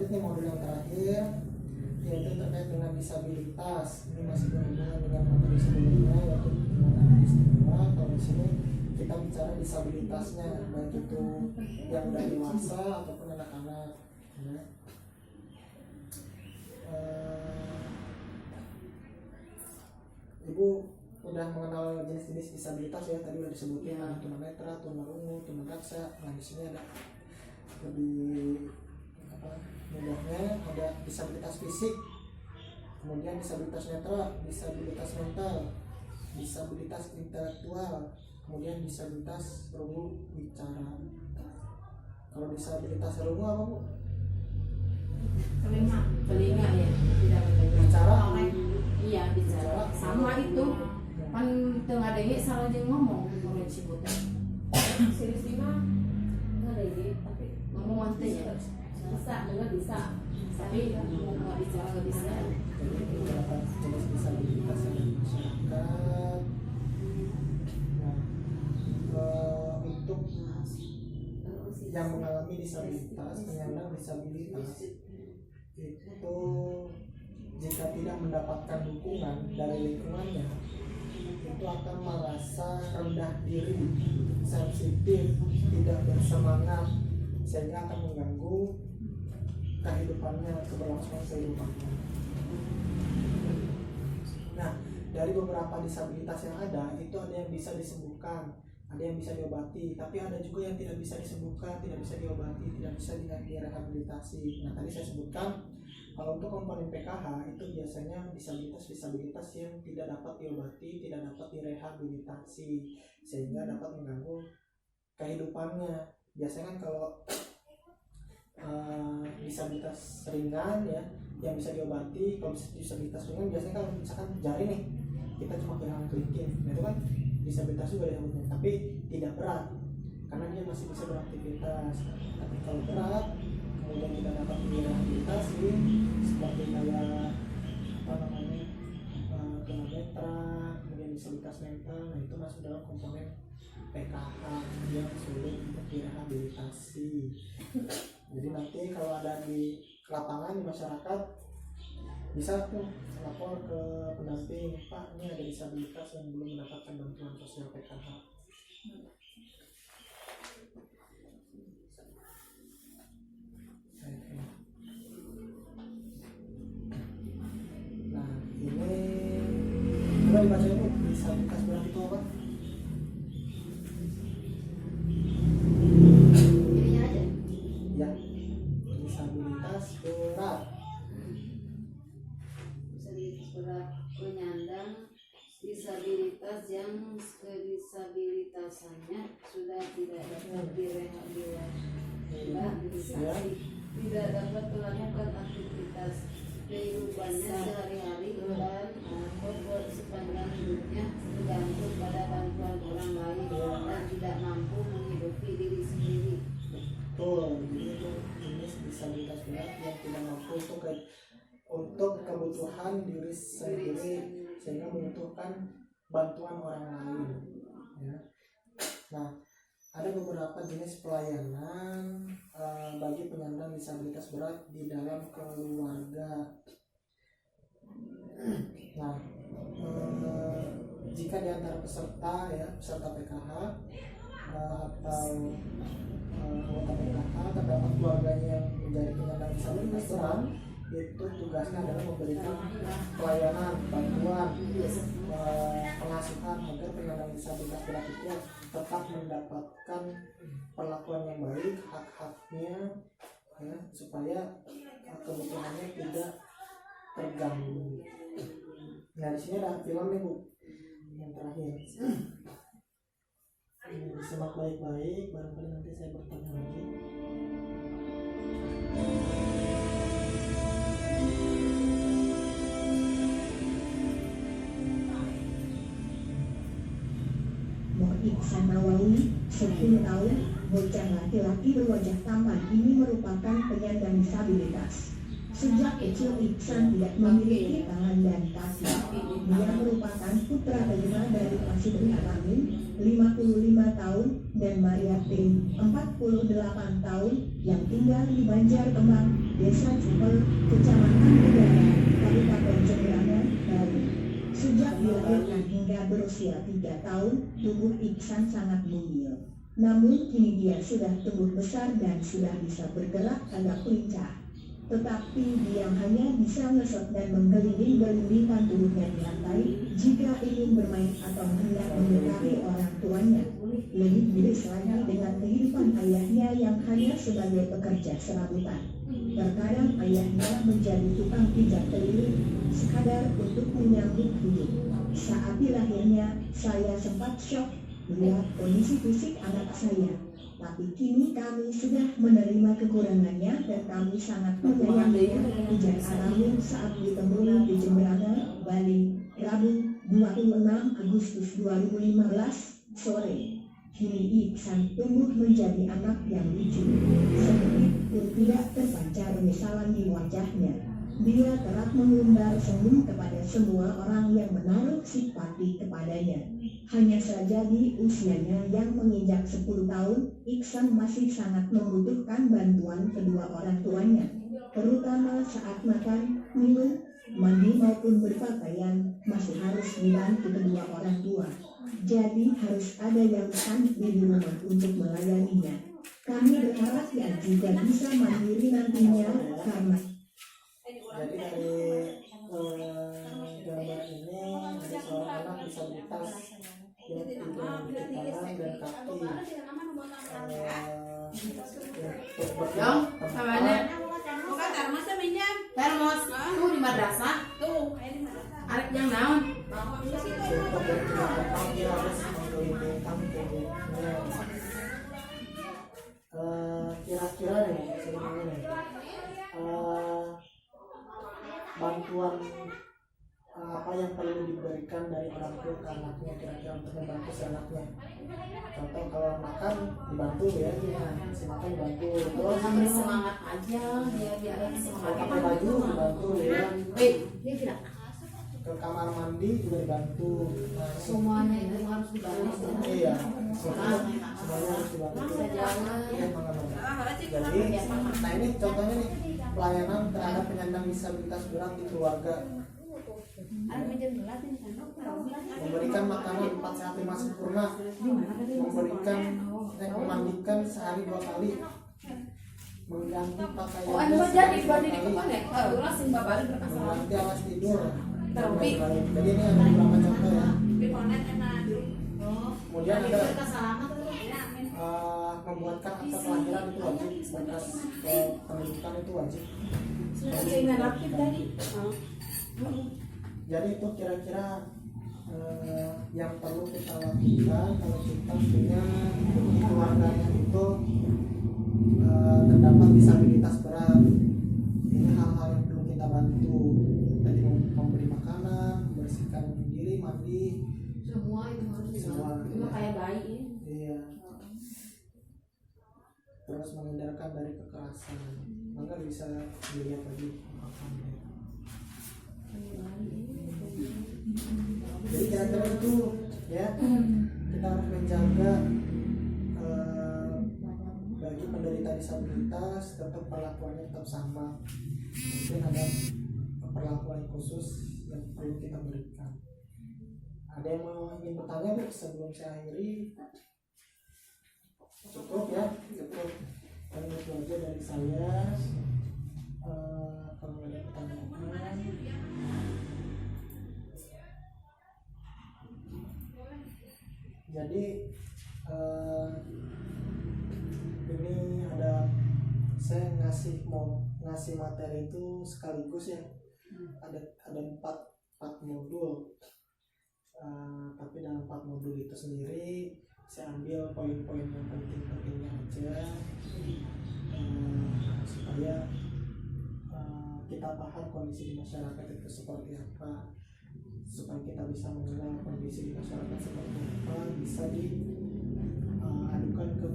lanjut nih modul yang terakhir, yaitu terkait dengan disabilitas. Ini masih berhubungan dengan materi sebelumnya, yaitu penyandang istimewa. Kalau di sini kita bicara disabilitasnya, baik itu yang udah dewasa ataupun anak-anak. Ya. Ibu udah mengenal jenis-jenis disabilitas ya, tadi udah disebutin ada tunanetra, tunarungu, tunadaksa. Nah di sini ada lebih mudahnya, ada disabilitas fisik, kemudian disabilitas netra, disabilitas mental, disabilitas intelektual, kemudian disabilitas rungu bicara. Kalau disabilitas rungu apa Bu? Telinga ya, tidak mendengar. Bicara? Iya bicara. Sama itu kan tengah dengi salah aja ngomong kalau disebutnya. Serius lima nggak dengi tapi ngomong mantunya bisa dengar bisa tapi ngomong nggak bicara nggak bisa. Jadi beberapa jenis disabilitas yang ada di masyarakat. Nah, untuk yang mengalami disabilitas, penyandang disabilitas itu jika tidak mendapatkan dukungan dari lingkungannya, itu akan merasa rendah diri, sensitif, tidak bersemangat, sehingga akan mengganggu kehidupannya, keberlangsungan kehidupannya. Nah, dari beberapa disabilitas yang ada, itu ada yang bisa disembuhkan, ada yang bisa diobati, tapi ada juga yang tidak bisa disembuhkan, tidak bisa diobati, tidak bisa direhabilitasi. Nah, tadi saya sebutkan kalau untuk komponen PKH itu biasanya disabilitas yang tidak dapat diobati, tidak dapat direhabilitasi, sehingga dapat mengganggu kehidupannya. Biasanya kan kalau disabilitas ringan ya, yang bisa diobati. Kalau disabilitas ringan biasanya kalau misalkan jari nih, kita cuma kehilangan kelingking, itu kan disabilitas juga ya, tapi tidak berat karena dia masih bisa beraktivitas. Tapi kalau berat kemudian tidak dapat direhabilitasi seperti kayak tunanetra, kemudian disabilitas mental, nah itu masuk dalam komponen PKH yang sulit untuk direhabilitasi. Jadi nanti kalau ada di lapangan di masyarakat bisa tuh lapor ke pendamping, Pak ini ada disabilitas yang belum mendapatkan bantuan sosial PKH. Nah ini coba dibaca itu, disabilitas berat itu apa? Ini aja. Ya, disabilitas berat. Disabilitas berat penyandang disabilitas yang kedisabilitasannya sudah tidak dapat direhabilitasi, tidak dapat melakukan aktivitas kehidupannya sehari-hari dan sepanjang hidupnya bergantung pada bantuan orang lain dan tidak mampu menghidupi diri sendiri. Betul, jadi itu jenis disabilitas berat yang tidak mampu untuk kebutuhan diri sendiri sehingga membutuhkan bantuan orang lain. Ya. Nah, ada beberapa jenis pelayanan bagi penyandang disabilitas berat di dalam keluarga. Nah, jika di antara peserta PKH atau anggota PKH terdapat keluarganya yang menjadi penyandang disabilitas berat, itu tugasnya adalah memberikan pelayanan, bantuan, pengasuhan agar penyandang disabilitas berat itu tetap mendapatkan perlakuan yang baik, hak-haknya, ya, supaya kebutuhannya tidak terganggu. Nah di sini ada film nih Bu, yang terakhir. Disimak baik-baik, barangkali nanti saya bertanya lagi. Ihsan Nawawi, 10 tahun, bocah laki-laki berwajah tampan ini merupakan penyandang disabilitas. Sejak kecil Ihsan tidak memiliki tangan dan kaki. Dia merupakan putra kelima dari Pasidri Alamin, 55 tahun, dan Mariatin, 48 tahun, yang tinggal di Banjarkembang, Desa Cupel, Kecamatan Negara, Kabupaten Jemberana, Bali. Sejak dilahirkan hingga berusia 3 tahun, tubuh Iksan sangat mungil. Namun kini dia sudah tumbuh besar dan sudah bisa bergerak agak lincah. Tetapi dia hanya bisa ngesot dan menggelinding-gelindingkan tubuhnya di lantai jika ingin bermain atau hendak mendekati orang tuanya. Lebih miris lagi dengan kehidupan ayahnya yang hanya sebagai pekerja serabutan. Terkadang ayahnya menjadi tukang pijat keliling sekadar untuk menyambut hidup. Saat dilahirnya, saya sempat syok melihat kondisi fisik anak saya. Tapi kini kami sudah menerima kekurangannya dan kami sangat menyayanginya. Ujar Alamin saat ditemui di Jemberana, Bali, Rabu 26 Agustus 2015 sore. Kini Iksan tumbuh menjadi anak yang lucu. Sedikit pun tidak terpancar misalan di wajahnya. Dia kerap mengumbar senyum kepada semua orang yang menaruh simpati kepadanya. Hanya saja di usianya yang menginjak 10 tahun, Iksan masih sangat membutuhkan bantuan kedua orang tuanya, terutama saat makan, minum, mandi maupun berpakaian masih harus dibantu kedua orang tua. Jadi harus ada yang standby di rumah untuk melayaninya. Kami berharap dia juga bisa mandiri nantinya karena Jadi dari gambar ini ada seorang anak disabilitas yang tangan dan kaki untuk Dong, bertempat Bukan termos minyak. termos tuh di madrasah Tuh, kayak di mana? arek yang naon untuk bertempat dia harus menggelindingkan tubuhnya. Kira-kira nih sebenarnya nih bantuan apa yang perlu diberikan dari orang tua ke anaknya kira-kira untuk membantu si anaknya. Contoh kalau makan dibantu ya, si makan dibantu, terus sambil semangat aja dia kalau semangat pakai baju dibantu ya, dia tidak ke kamar mandi juga dibantu. Nah, semuanya itu harus dibantu. iya, semuanya harus dibantu. Bisa jalan. Iya, jadi, nah ini contohnya nih pelayanan terhadap penyandang disabilitas berat di keluarga. Memberikan makanan 4 sehat 5 sempurna, memandikan sehari 2 kali, mengganti pakaian Oh, anu jadi badi di kepala ya? Ulah sing babari berkasar. mengganti alas tidur. Terlebih. Jadi ini ada beberapa contoh ya. Oh, Kemudian ada kesalahan membuatkan akta kelahiran itu wajib, berkas pendidikan itu wajib. keinginan rapid tadi. Jadi itu kira-kira yang perlu kita lakukan kalau kita punya keluarganya itu terdapat disabilitas berat. Ini hal-hal yang perlu kita bantu. Tadi memberi makanan, membersihkan diri, mandi, Semua itu harus Semua. dibantu. Cuma kayak bayi ini. iya. Terus menghindarkan dari kekerasan. Maka bisa dilihat lagi. Jadi kira-kira itu ya kita harus menjaga bagi penderita disabilitas tetap perlakuannya tetap sama. Mungkin ada perlakuan khusus yang perlu kita berikan. Ada yang mau ingin bertanya Bu sebelum saya akhiri? Cukup ya, cukup. Dan itu aja dari saya. Kalau ada pertanyaan. Jadi ini ada saya ngasih materi itu sekaligus ya. Ada 4 modul. Tapi dalam 4 modul itu sendiri saya ambil poin-poin yang penting-pentingnya aja supaya kita paham kondisi di masyarakat itu seperti apa, supaya kita bisa mengenal kondisi di masyarakat seperti apa, bisa diadukan ke